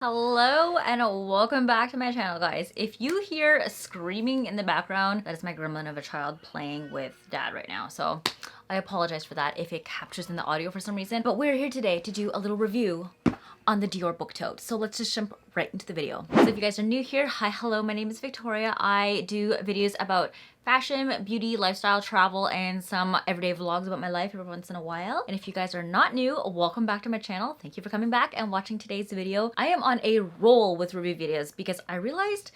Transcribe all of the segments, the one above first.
Hello and welcome back to my channel, guys. If you hear screaming in the background, that is my gremlin of a child playing with dad right now. So I apologize for that if it captures in the audio for some reason. But we're here today to do a little review on the Dior Book Tote. So let's just jump right into the video. So if you guys are new here, hi, hello, my name is Victoria. I do videos about fashion, beauty, lifestyle, travel, and some everyday vlogs about my life every once in a while. And if you guys are not new, welcome back to my channel. Thank you for coming back and watching today's video. I am on a roll with review videos because I realized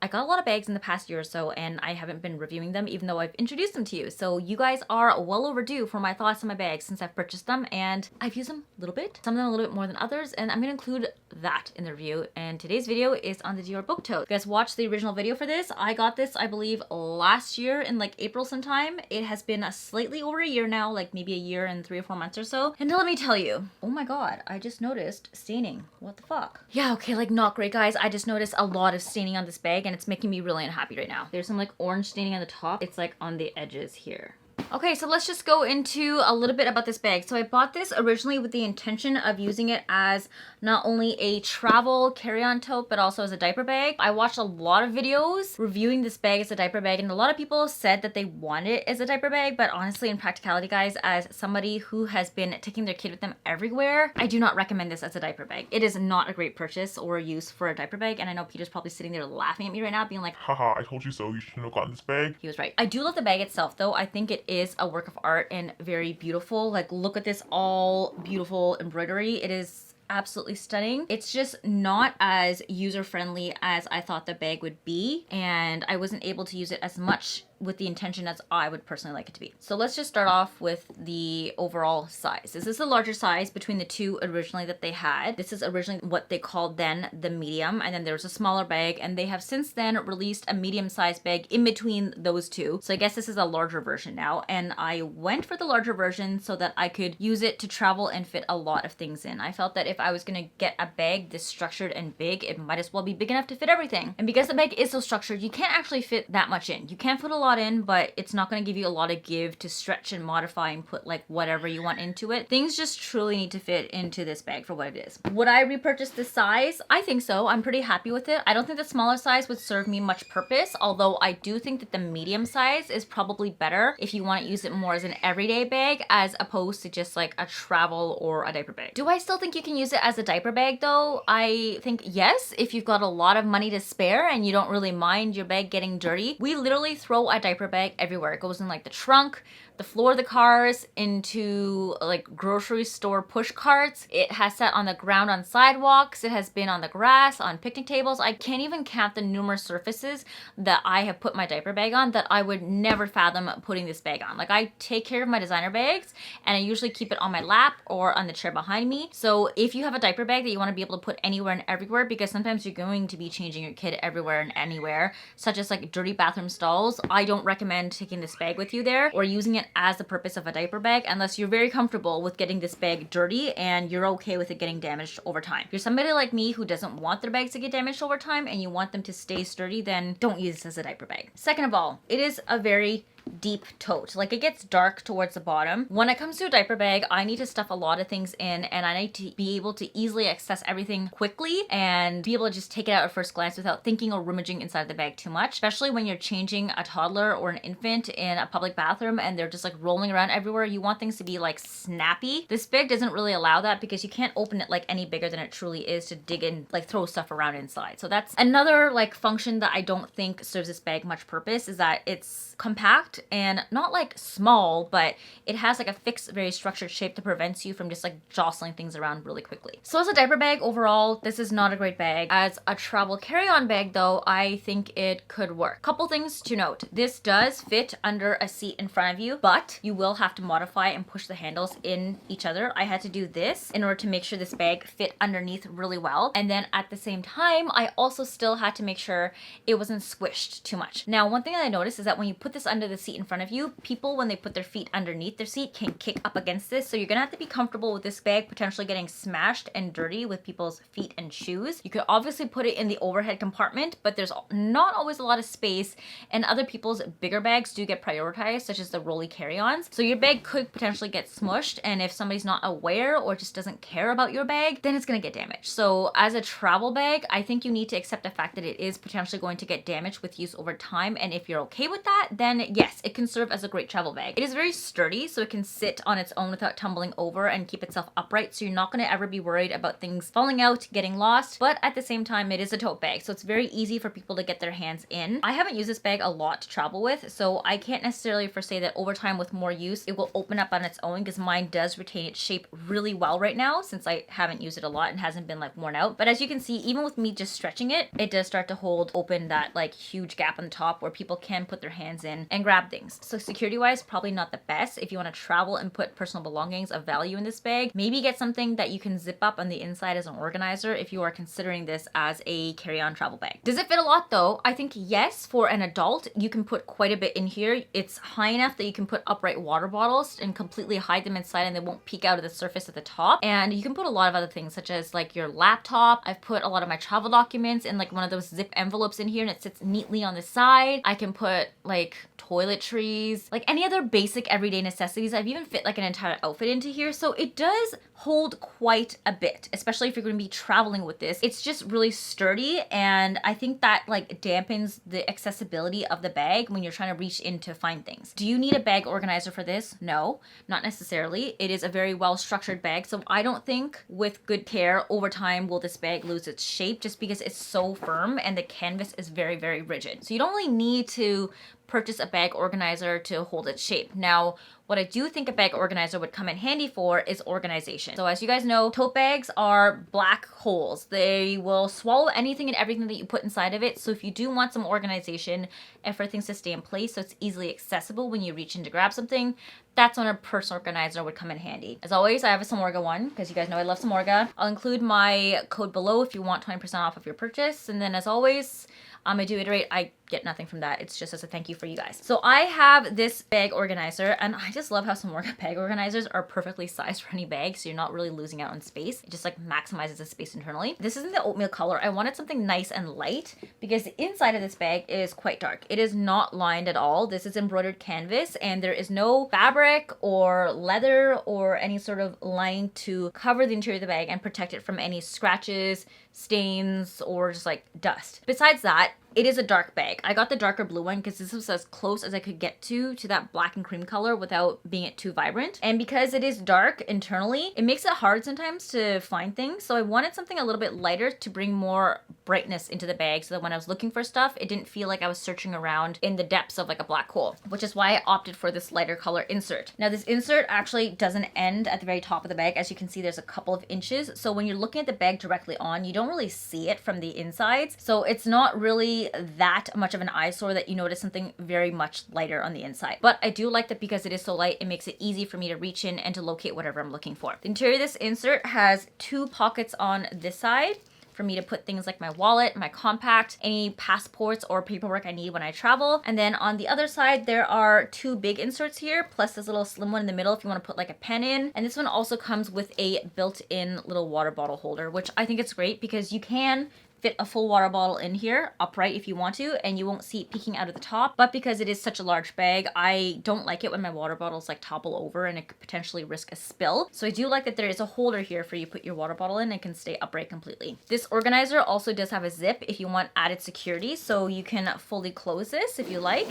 I got a lot of bags in the past year or so and I haven't been reviewing them even though I've introduced them to you. So you guys are well overdue for my thoughts on my bags since I've purchased them, and I've used them a little bit, some of them a little bit more than others, and I'm gonna include that in the review. And today's video is on the Dior Book Tote. If you guys watched the original video for this, I got this, I believe, last year in like April sometime. It has been slightly over a year now, like maybe a year and 3 or 4 months or so. And let me tell you, oh my god, I just noticed staining. What the fuck? Yeah, okay, like not great, guys. I just noticed a lot of staining on this bag and it's making me really unhappy right now. There's some like orange staining on the top. It's like on the edges here. Okay, so let's just go into a little bit about this bag. So I bought this originally with the intention of using it as not only a travel carry-on tote, but also as a diaper bag. I watched a lot of videos reviewing this bag as a diaper bag, and a lot of people said that they want it as a diaper bag, but honestly, in practicality, guys, as somebody who has been taking their kid with them everywhere, I do not recommend this as a diaper bag. It is not a great purchase or use for a diaper bag, and I know Peter's probably sitting there laughing at me right now, being like, haha, I told you so, you shouldn't have gotten this bag. He was right. I do love the bag itself, though. I think it is a work of art and very beautiful. Like, look at this all beautiful embroidery. It is absolutely stunning. It's just not as user-friendly as I thought the bag would be, and I wasn't able to use it as much with the intention as I would personally like it to be. So let's just start off with the overall size. This is the larger size between the two originally that they had. This is originally what they called then the medium, and then there was a smaller bag, and they have since then released a medium-sized bag in between those two. So I guess this is a larger version now, and I went for the larger version so that I could use it to travel and fit a lot of things in. I felt that if I was gonna get a bag this structured and big, it might as well be big enough to fit everything. And because the bag is so structured, you can't actually fit that much in. You can put a lot in, but it's not going to give you a lot of give to stretch and modify and put like whatever you want into it. Things just truly need to fit into this bag for what it is. Would I repurchase this size? I think so. I'm pretty happy with it. I don't think the smaller size would serve me much purpose, although I do think that the medium size is probably better if you want to use it more as an everyday bag as opposed to just like a travel or a diaper bag. Do I still think you can use it as a diaper bag though? I think yes, if you've got a lot of money to spare and you don't really mind your bag getting dirty. We literally throw a diaper bag everywhere. It goes in like the trunk, the floor of the cars, into like grocery store push carts. It has sat on the ground on sidewalks. It has been on the grass, on picnic tables. I can't even count the numerous surfaces that I have put my diaper bag on that I would never fathom putting this bag on. Like, I take care of my designer bags and I usually keep it on my lap or on the chair behind me. So if you have a diaper bag that you want to be able to put anywhere and everywhere, because sometimes you're going to be changing your kid everywhere and anywhere, such as like dirty bathroom stalls, I don't recommend taking this bag with you there or using it as the purpose of a diaper bag unless you're very comfortable with getting this bag dirty and you're okay with it getting damaged over time. If you're somebody like me who doesn't want their bags to get damaged over time and you want them to stay sturdy, then don't use this as a diaper bag. Second of all, it is a very deep tote. Like, it gets dark towards the bottom. When it comes to a diaper bag, I need to stuff a lot of things in and I need to be able to easily access everything quickly and be able to just take it out at first glance without thinking or rummaging inside the bag too much, especially when you're changing a toddler or an infant in a public bathroom and they're just like rolling around everywhere. You want things to be like snappy. This bag doesn't really allow that because you can't open it like any bigger than it truly is to dig in, like throw stuff around inside. So that's another like function that I don't think serves this bag much purpose, is that it's compact and not like small, but it has like a fixed, very structured shape that prevents you from just like jostling things around really quickly. So as a diaper bag overall, this is not a great bag. As a travel carry-on bag though, I think it could work. Couple things to note. This does fit under a seat in front of you, but you will have to modify and push the handles in each other. I had to do this in order to make sure this bag fit underneath really well. And then at the same time, I also still had to make sure it wasn't squished too much. Now, one thing that I noticed is that when you put this under the seat seat in front of you, people when they put their feet underneath their seat can kick up against this. So you're gonna have to be comfortable with this bag potentially getting smashed and dirty with people's feet and shoes. You could obviously put it in the overhead compartment, but there's not always a lot of space, and other people's bigger bags do get prioritized, such as the rolly carry-ons. So your bag could potentially get smushed, and if somebody's not aware or just doesn't care about your bag, then it's gonna get damaged. So as a travel bag, I think you need to accept the fact that it is potentially going to get damaged with use over time, and if you're okay with that, then yes, it can serve as a great travel bag. It is very sturdy, so it can sit on its own without tumbling over and keep itself upright, so you're not going to ever be worried about things falling out, getting lost, but at the same time, it is a tote bag, so it's very easy for people to get their hands in. I haven't used this bag a lot to travel with, so I can't necessarily foresee that over time with more use, it will open up on its own, because mine does retain its shape really well right now, since I haven't used it a lot and hasn't been like worn out. But as you can see, even with me just stretching it, it does start to hold open that like huge gap on the top where people can put their hands in and grab things. So security wise, probably not the best. If you want to travel and put personal belongings of value in this bag, maybe get something that you can zip up on the inside as an organizer if you are considering this as a carry-on travel bag. Does it fit a lot though? I think yes, for an adult, you can put quite a bit in here. It's high enough that you can put upright water bottles and completely hide them inside and they won't peek out of the surface at the top. And you can put a lot of other things such as like your laptop. I've put a lot of my travel documents in like one of those zip envelopes in here and it sits neatly on the side. I can put like toiletries, like any other basic everyday necessities. I've even fit like an entire outfit into here. So it does hold quite a bit, especially if you're going to be traveling with this. It's just really sturdy, and I think that like dampens the accessibility of the bag when you're trying to reach in to find things. Do you need a bag organizer for this? No, not necessarily. It is a very well structured bag, so I don't think with good care over time will this bag lose its shape, just because it's so firm and the canvas is very, very rigid. So you don't really need to purchase a bag organizer to hold its shape. Now, what I do think a bag organizer would come in handy for is organization. So as you guys know, tote bags are black holes. They will swallow anything and everything that you put inside of it. So if you do want some organization and for things to stay in place so it's easily accessible when you reach in to grab something, that's when a purse organizer would come in handy. As always, I have a Samorga one because you guys know I love Samorga. I'll include my code below if you want 20% off of your purchase. And then as always, I do iterate, I get nothing from that. It's just as a thank you for you guys. So I have this bag organizer, and I just love how Samorga bag organizers are perfectly sized for any bag, so you're not really losing out on space. It just like maximizes the space internally. This isn't the oatmeal color. I wanted something nice and light because the inside of this bag is quite dark. It is not lined at all. This is embroidered canvas, and there is no fabric or leather or any sort of lining to cover the interior of the bag and protect it from any scratches, stains, or just like dust. Besides that, it is a dark bag. I got the darker blue one because this was as close as I could get to that black and cream color without being it too vibrant. And because it is dark internally, it makes it hard sometimes to find things. So I wanted something a little bit lighter to bring more brightness into the bag so that when I was looking for stuff, it didn't feel like I was searching around in the depths of like a black hole, which is why I opted for this lighter color insert. Now this insert actually doesn't end at the very top of the bag. As you can see, there's a couple of inches. So when you're looking at the bag directly on, you don't really see it from the insides. So it's not really that much of an eyesore that you notice something very much lighter on the inside. But I do like that because it is so light, it makes it easy for me to reach in and to locate whatever I'm looking for. The interior of this insert has 2 pockets on this side for me to put things like my wallet, my compact, any passports or paperwork I need when I travel. And then on the other side, there are 2 big inserts here, plus this little slim one in the middle if you want to put like a pen in. And this one also comes with a built-in little water bottle holder, which I think it's great because you can fit a full water bottle in here upright if you want to, and you won't see it peeking out of the top. But because it is such a large bag, I don't like it when my water bottles like topple over and it could potentially risk a spill. So I do like that there is a holder here for you to put your water bottle in and can stay upright completely. This organizer also does have a zip if you want added security, so you can fully close this if you like.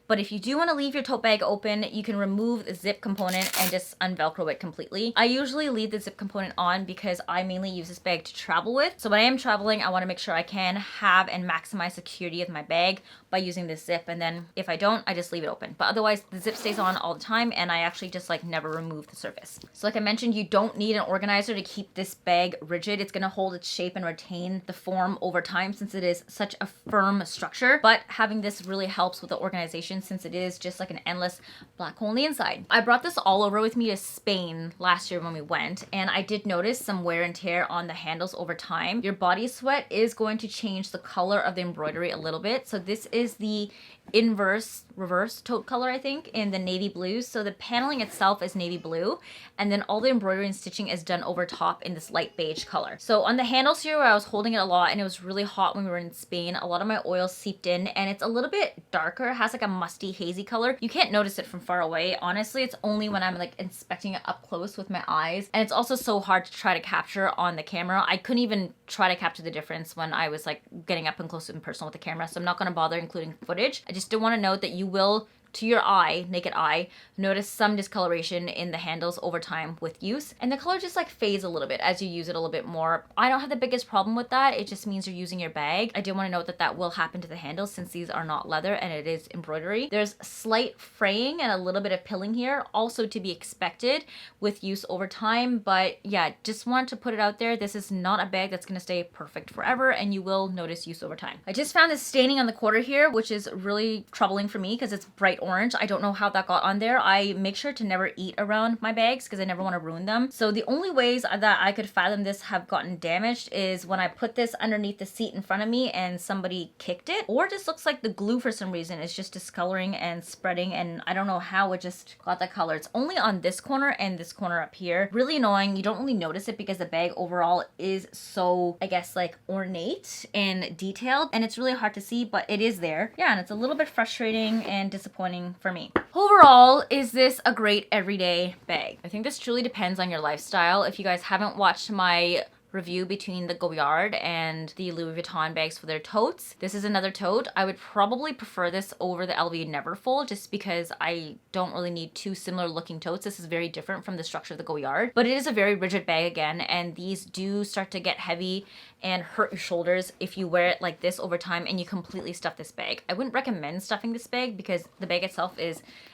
But if you do want to leave your tote bag open, you can remove the zip component and just unvelcro it completely. I usually leave the zip component on because I mainly use this bag to travel with. So when I am traveling, I want to make sure I can have and maximize security of my bag by using this zip, and then if I don't, I just leave it open. But otherwise the zip stays on all the time, and I actually just like never remove the surface. So like I mentioned, you don't need an organizer to keep this bag rigid. It's going to hold its shape and retain the form over time since it is such a firm structure. But having this really helps with the organization since it is just like an endless black hole on the inside. I brought this all over with me to Spain last year when we went, and I did notice some wear and tear on the handles over time. Your body sweat is is going to change the color of the embroidery a little bit. So this is the reverse tote color, I think, in the navy blues. So the paneling itself is navy blue, and then all the embroidery and stitching is done over top in this light beige color. So on the handles here, where I was holding it a lot and it was really hot when we were in Spain, a lot of my oil seeped in, and it's a little bit darker. It has like a musty, hazy color. You can't notice it from far away. Honestly, it's only when I'm like inspecting it up close with my eyes. And it's also so hard to try to capture on the camera. I couldn't even try to capture the difference when I was like getting up and close and personal with the camera. So I'm not going to bother including footage. I just do want to note that you will, to your eye, naked eye, notice some discoloration in the handles over time with use. And the color just like fades a little bit as you use it a little bit more. I don't have the biggest problem with that. It just means you're using your bag. I do want to note that that will happen to the handles since these are not leather and it is embroidery. There's slight fraying and a little bit of pilling here, also to be expected with use over time. But yeah, just want to put it out there. This is not a bag that's going to stay perfect forever, and you will notice use over time. I just found this staining on the quarter here, which is really troubling for me because it's bright orange. I don't know how that got on there. I make sure to never eat around my bags because I never want to ruin them. So the only ways that I could fathom this have gotten damaged is when I put this underneath the seat in front of me and somebody kicked it, or it just looks like the glue for some reason is just discoloring and spreading, and I don't know how it just got that color. It's only on this corner and this corner up here. Really annoying. You don't really notice it because the bag overall is so, I guess, like ornate and detailed, and it's really hard to see, but it is there. Yeah, and it's a little bit frustrating and disappointing for me. Overall, is this a great everyday bag? I think this truly depends on your lifestyle. If you guys haven't watched my review between the Goyard and the Louis Vuitton bags for their totes, this is another tote. I would probably prefer this over the LV Neverfull just because I don't really need two similar looking totes. This is very different from the structure of the Goyard, but it is a very rigid bag again, and these do start to get heavy and hurt your shoulders if you wear it like this over time and you completely stuff this bag. I wouldn't recommend stuffing this bag because the bag itself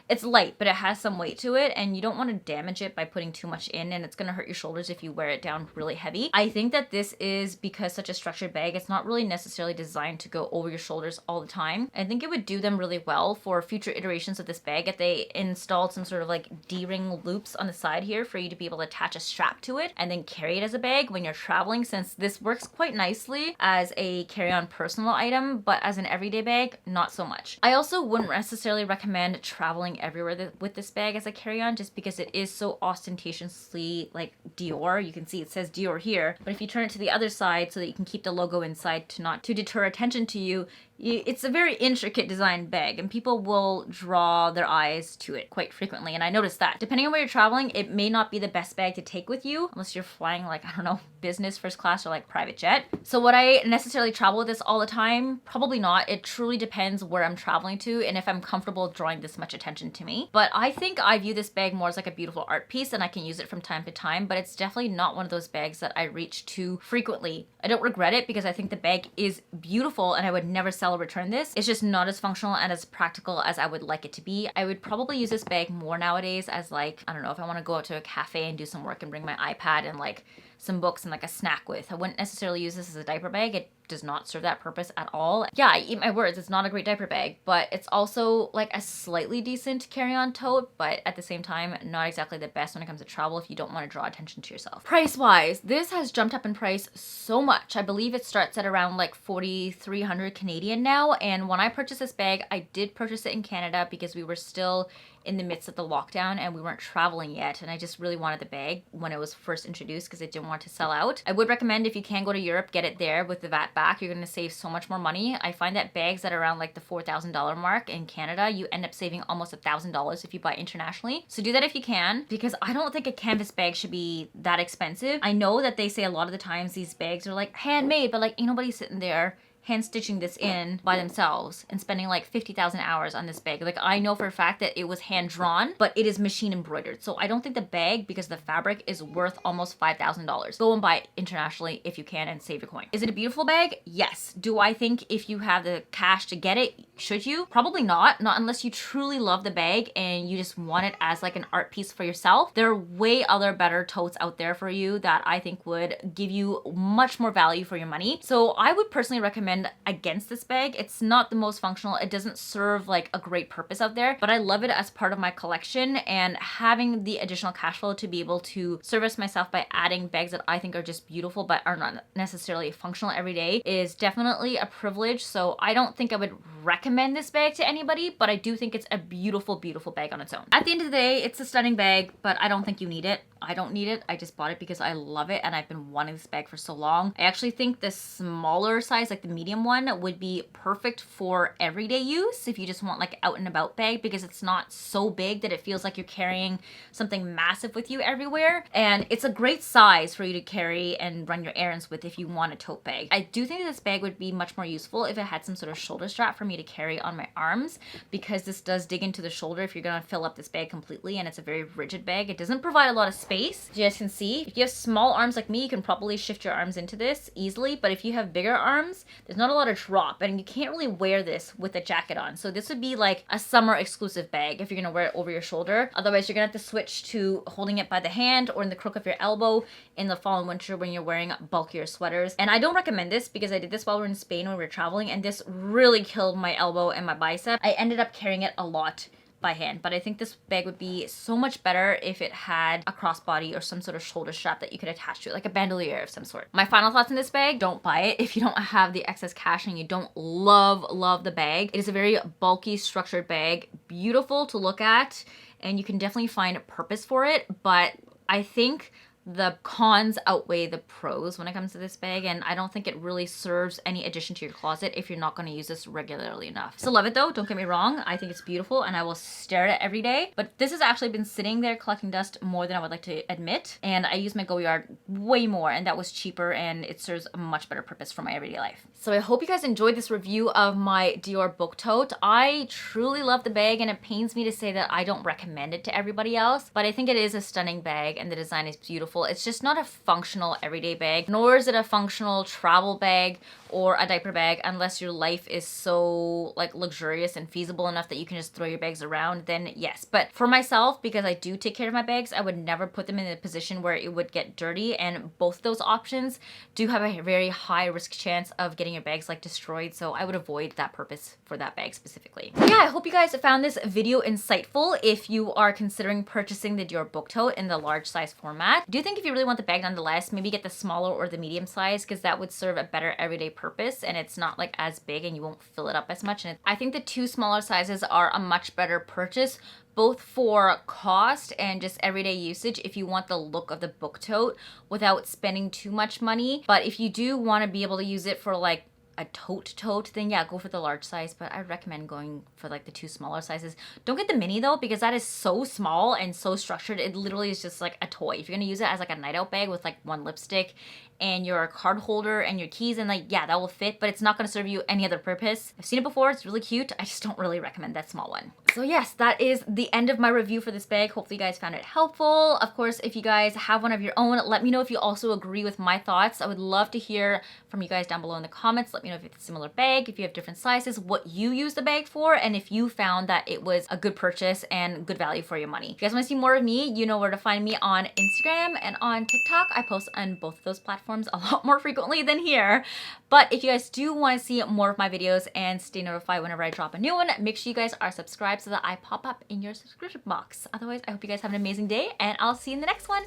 it's light, but it has some weight to it, and you don't want to damage it by putting too much in, and it's going to hurt your shoulders if you wear it down really heavy. I think that this is because such a structured bag, it's not really necessarily designed to go over your shoulders all the time. I think it would do them really well for future iterations of this bag if they installed some sort of like D-ring loops on the side here for you to be able to attach a strap to it and then carry it as a bag when you're traveling, since this works quite nicely as a carry-on personal item, but as an everyday bag, not so much. I also wouldn't necessarily recommend traveling everywhere with this bag as a carry-on just because it is so ostentatiously like Dior. You can see it says Dior here, but if you turn it to the other side so that you can keep the logo inside to deter attention to you, it's a very intricate designed bag and people will draw their eyes to it quite frequently, and I noticed that. Depending on where you're traveling, it may not be the best bag to take with you unless you're flying like, I don't know, business first class or like private jet. So would I necessarily travel with this all the time? Probably not. It truly depends where I'm traveling to and if I'm comfortable drawing this much attention to me. But I think I view this bag more as like a beautiful art piece and I can use it from time to time, but it's definitely not one of those bags that I reach to frequently. I don't regret it because I think the bag is beautiful and I would never sell or return this. It's just not as functional and as practical as I would like it to be. I would probably use this bag more nowadays as like, I don't know, if I want to go out to a cafe and do some work and bring my iPad and like some books and like a snack with. I wouldn't necessarily use this as a diaper bag. It does not serve that purpose at all. Yeah, I eat my words, it's not a great diaper bag, but it's also like a slightly decent carry-on tote, but at the same time, not exactly the best when it comes to travel if you don't want to draw attention to yourself. Price-wise, this has jumped up in price so much. I believe it starts at around like 4,300 Canadian now, and when I purchased this bag, I did purchase it in Canada because we were still in the midst of the lockdown and we weren't traveling yet, and I just really wanted the bag when it was first introduced because I didn't want to sell out. I would recommend if you can go to Europe, get it there with the VAT back. You're going to save so much more money. I find that bags at around like the $4,000 mark in Canada, you end up saving almost $1,000 if you buy internationally. So do that if you can, because I don't think a canvas bag should be that expensive. I know that they say a lot of the times these bags are like handmade, but like ain't nobody sitting there hand stitching this in by themselves and spending like 50,000 hours on this bag. Like I know for a fact that it was hand drawn, but it is machine embroidered. So I don't think the bag, because the fabric is worth almost $5,000. Go and buy it internationally if you can and save your coin. Is it a beautiful bag? Yes. Do I think if you have the cash to get it, Should you? Probably not. Not unless you truly love the bag and you just want it as like an art piece for yourself. There are way other better totes out there for you that I think would give you much more value for your money. So I would personally recommend against this bag. It's not the most functional. It doesn't serve like a great purpose out there, but I love it as part of my collection, and having the additional cash flow to be able to service myself by adding bags that I think are just beautiful but are not necessarily functional every day is definitely a privilege. So I don't think I would recommend this bag to anybody, but I do think it's a beautiful, beautiful bag on its own. At the end of the day, it's a stunning bag, but I don't think you need it. I don't need it. I just bought it because I love it and I've been wanting this bag for so long. I actually think the smaller size, like the medium one, would be perfect for everyday use if you just want like out and about bag, because it's not so big that it feels like you're carrying something massive with you everywhere. And it's a great size for you to carry and run your errands with if you want a tote bag. I do think this bag would be much more useful if it had some sort of shoulder strap for me to carry on my arms, because this does dig into the shoulder if you're gonna fill up this bag completely, and it's a very rigid bag. It doesn't provide a lot of space. As you guys can see, if you have small arms like me, you can probably shift your arms into this easily, but if you have bigger arms, there's not a lot of drop, and you can't really wear this with a jacket on. So this would be like a summer exclusive bag if you're gonna wear it over your shoulder. Otherwise, you're gonna have to switch to holding it by the hand or in the crook of your elbow in the fall and winter when you're wearing bulkier sweaters. And I don't recommend this because I did this while we were in Spain when we were traveling, and this really killed my elbow and my bicep. I ended up carrying it a lot by hand, but I think this bag would be so much better if it had a crossbody or some sort of shoulder strap that you could attach to it, like a bandolier of some sort. My final thoughts on this bag: don't buy it if you don't have the excess cash and you don't love the bag. It is a very bulky, structured bag, beautiful to look at, and you can definitely find a purpose for it, but I think the cons outweigh the pros when it comes to this bag, and I don't think it really serves any addition to your closet if you're not going to use this regularly enough. Still love it though, don't get me wrong. I think it's beautiful and I will stare at it every day, but this has actually been sitting there collecting dust more than I would like to admit, and I use my Goyard way more, and that was cheaper and it serves a much better purpose for my everyday life. So I hope you guys enjoyed this review of my Dior Book Tote. I truly love the bag, and it pains me to say that I don't recommend it to everybody else, but I think it is a stunning bag and the design is beautiful. It's just not a functional everyday bag, nor is it a functional travel bag or a diaper bag unless your life is so like luxurious and feasible enough that you can just throw your bags around, then yes. But for myself, because I do take care of my bags, I would never put them in a position where it would get dirty, and both of those options do have a very high risk chance of getting your bags like destroyed, so I would avoid that purpose for that bag specifically. Yeah, I hope you guys found this video insightful if you are considering purchasing the Dior Book Tote in the large size format. I do think if you really want the bag nonetheless, maybe get the smaller or the medium size, because that would serve a better everyday purpose and it's not like as big and you won't fill it up as much. And I think the two smaller sizes are a much better purchase, both for cost and just everyday usage if you want the look of the book tote without spending too much money. But if you do want to be able to use it for like a tote, then yeah, go for the large size, but I recommend going for like the two smaller sizes. Don't get the mini though, because that is so small and so structured. It literally is just like a toy. If you're gonna use it as like a night out bag with like one lipstick and your card holder and your keys, and like, yeah, that will fit, but it's not gonna serve you any other purpose. I've seen it before, it's really cute. I just don't really recommend that small one. So yes, that is the end of my review for this bag. Hopefully you guys found it helpful. Of course, if you guys have one of your own, let me know if you also agree with my thoughts. I would love to hear from you guys down below in the comments. Let me know if it's a similar bag, if you have different sizes, what you use the bag for, and if you found that it was a good purchase and good value for your money. If you guys want to see more of me, you know where to find me on Instagram and on TikTok. I post on both of those platforms a lot more frequently than here. But if you guys do want to see more of my videos and stay notified whenever I drop a new one, make sure you guys are subscribed so that I pop up in your subscription box. Otherwise, I hope you guys have an amazing day, and I'll see you in the next one.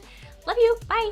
Love you. Bye.